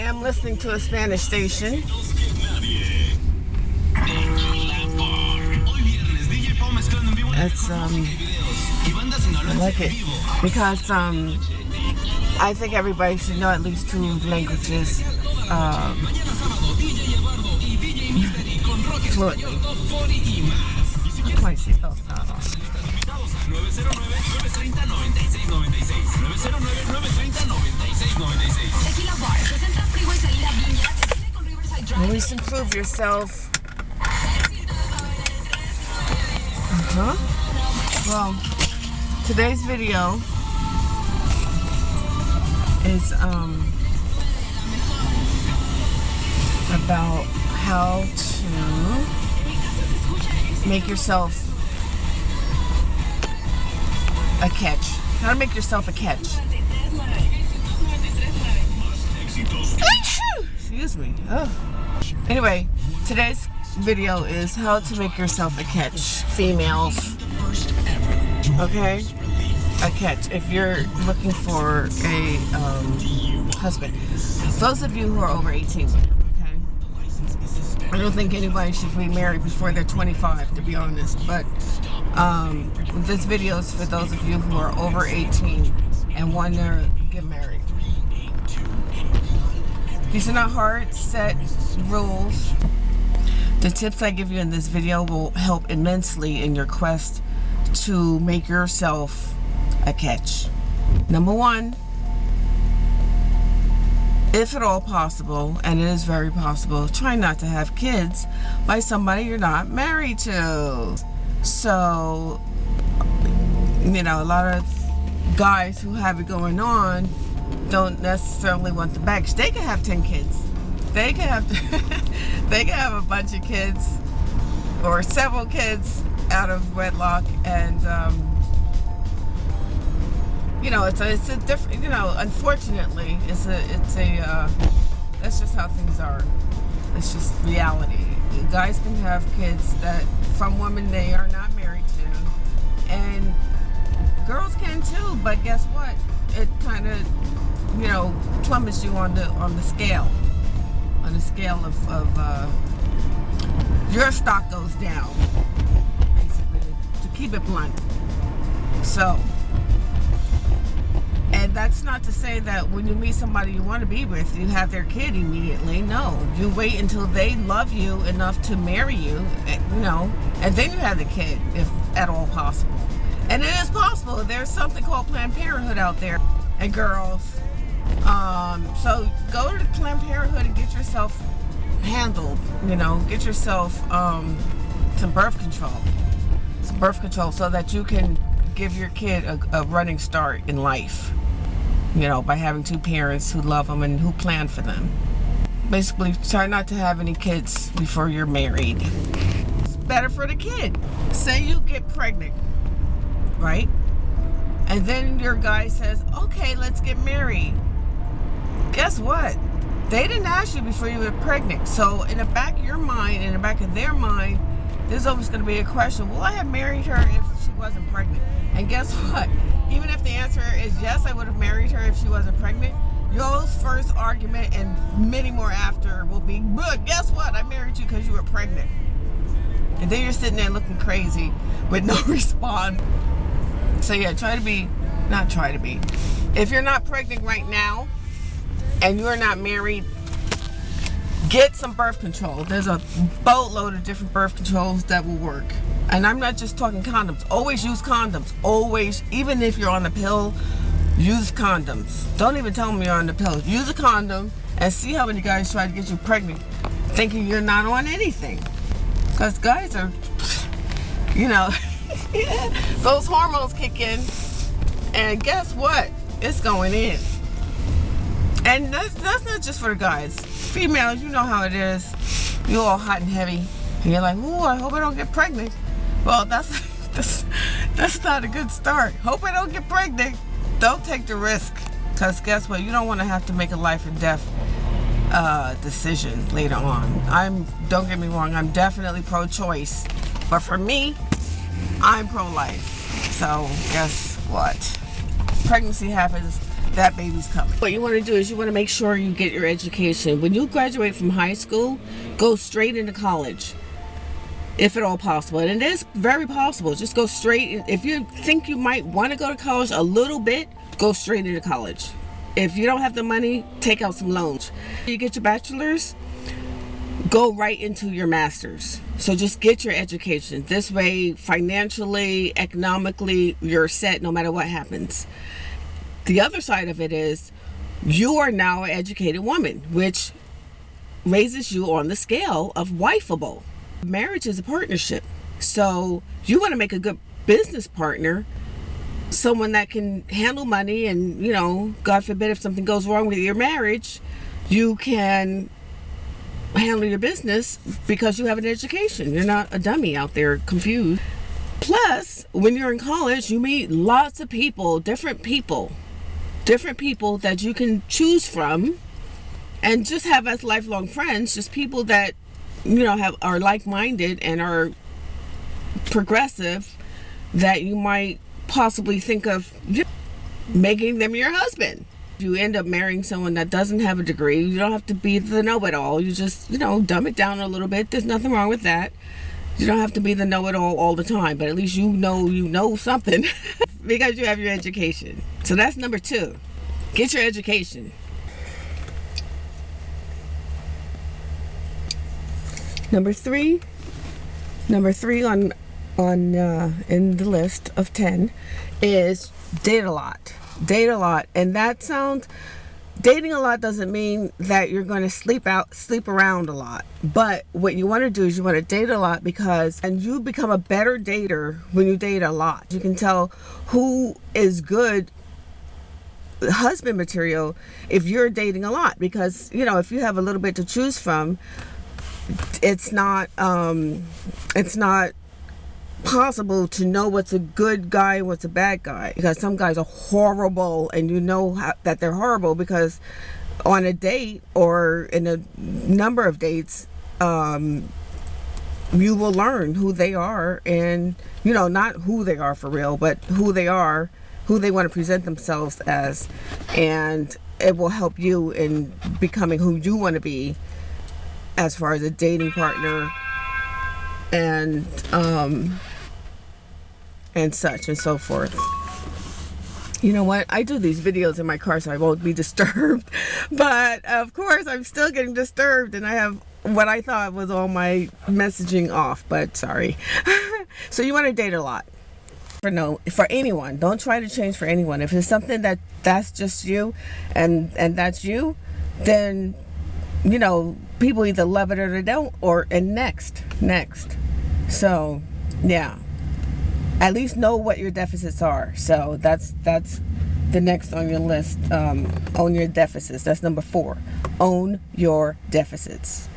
am listening to a Spanish station. It's I like it because I think everybody should know at least 2 languages fluently. Put my seatbelt not on. Always improve yourself. Well, today's video is about how to make yourself a catch. How to make yourself a catch. Excuse me. Oh. Anyway, today's video is how to make yourself a catch. Females. Okay? A catch. If you're looking for a husband. Those of you who are over 18, okay? I don't think anybody should be married before they're 25, to be honest. But this video is for those of you who are over 18 and want to get married. These are not hard, set rules. The tips I give you in this video will help immensely in your quest to make yourself a catch. Number 1, if at all possible, and it is very possible, try not to have kids by somebody you're not married to. So, you know, a lot of guys who have it going on don't necessarily want the baggage. They can have 10 kids. They can have they can have a bunch of kids or several kids out of wedlock, and you know, it's a different, you know, unfortunately it's a that's just how things are. It's just reality. Guys can have kids that from women they are not married to, and girls can too, but guess what? It kind of, you know, plummets you on the scale. On the scale of your stock goes down, basically, to keep it blunt. So, and that's not to say that when you meet somebody you want to be with, you have their kid immediately. No, you wait until they love you enough to marry you, you know, and then you have the kid, if at all possible. And it is possible. There's something called Planned Parenthood out there, and girls. So go to Planned Parenthood and get yourself handled, you know, get yourself some birth control so that you can give your kid a running start in life, you know, by having 2 parents who love them and who plan for them. Basically, try not to have any kids before you're married. It's better for the kid. Say you get pregnant, right? And then your guy says, okay, let's get married. Guess what? They didn't ask you before you were pregnant. So in the back of your mind, in the back of their mind, there's always going to be a question, will I have married her if she wasn't pregnant? And guess what? Even if the answer is yes, I would have married her if she wasn't pregnant, your first argument and many more after will be, but guess what? I married you because you were pregnant. And then you're sitting there looking crazy with no response. So yeah, if you're not pregnant right now and you're not married, get some birth control. There's a boatload of different birth controls that will work. And I'm not just talking condoms. Always use condoms. Always, even if you're on the pill, use condoms. Don't even tell them you're on the pill. Use a condom and see how many guys try to get you pregnant thinking you're not on anything. Because guys are, you know, those hormones kick in, and guess what? It's going in. And that's not just for the guys. Females, you know how it is. You're all hot and heavy, and you're like, ooh, I hope I don't get pregnant. Well, that's not a good start. Hope I don't get pregnant. Don't take the risk, because guess what? You don't want to have to make a life and death decision later on. Don't get me wrong, I'm definitely pro-choice, but for me, I'm pro-life. So guess what? Pregnancy happens. that baby's coming. What you want to do is you want to make sure you get your education. When you graduate from high school, go straight into college, if at all possible. And it is very possible. Just go straight. If you think you might want to go to college a little bit, go straight into college. If you don't have the money, take out some loans. You get your bachelor's, go right into your master's. So just get your education. This way, financially, economically, you're set no matter what happens. The other side of it is you are now an educated woman, which raises you on the scale of wifeable. Marriage is a partnership. So you want to make a good business partner, someone that can handle money, and, you know, God forbid if something goes wrong with your marriage, you can handle your business because you have an education. You're not a dummy out there confused. Plus, when you're in college, you meet lots of people, different people that you can choose from, and just have as lifelong friends, just people that, you know, are like-minded and are progressive, that you might possibly think of making them your husband. You end up marrying someone that doesn't have a degree, you don't have to be the know-it-all. You just, you know, dumb it down a little bit. There's nothing wrong with that. You don't have to be the know-it-all all the time, but at least you know something because you have your education. So that's number 2. Get your education. Number three on in the list of 10 is date a lot. Date a lot. And dating a lot doesn't mean that you're going to sleep around a lot. But what you want to do is you want to date a lot, and you become a better dater when you date a lot. You can tell who is good husband material if you're dating a lot, because, you know, if you have a little bit to choose from, it's not possible to know what's a good guy and what's a bad guy, because some guys are horrible, and you know that they're horrible because on a date or in a number of dates, you will learn who they are, and, you know, not who they are for real, but who they are, who they want to present themselves as, and it will help you in becoming who you want to be as far as a dating partner and such and so forth. You know what? I do these videos in my car so I won't be disturbed, but of course I'm still getting disturbed, and I have what I thought was all my messaging off, but sorry. So you want to date a lot. For anyone. Don't try to change for anyone. If it's something that's just you and that's you, then, you know, people either love it or they don't, and next. So yeah, at least know what your deficits are. So that's the next on your list. Own your deficits. That's number 4. Own your deficits.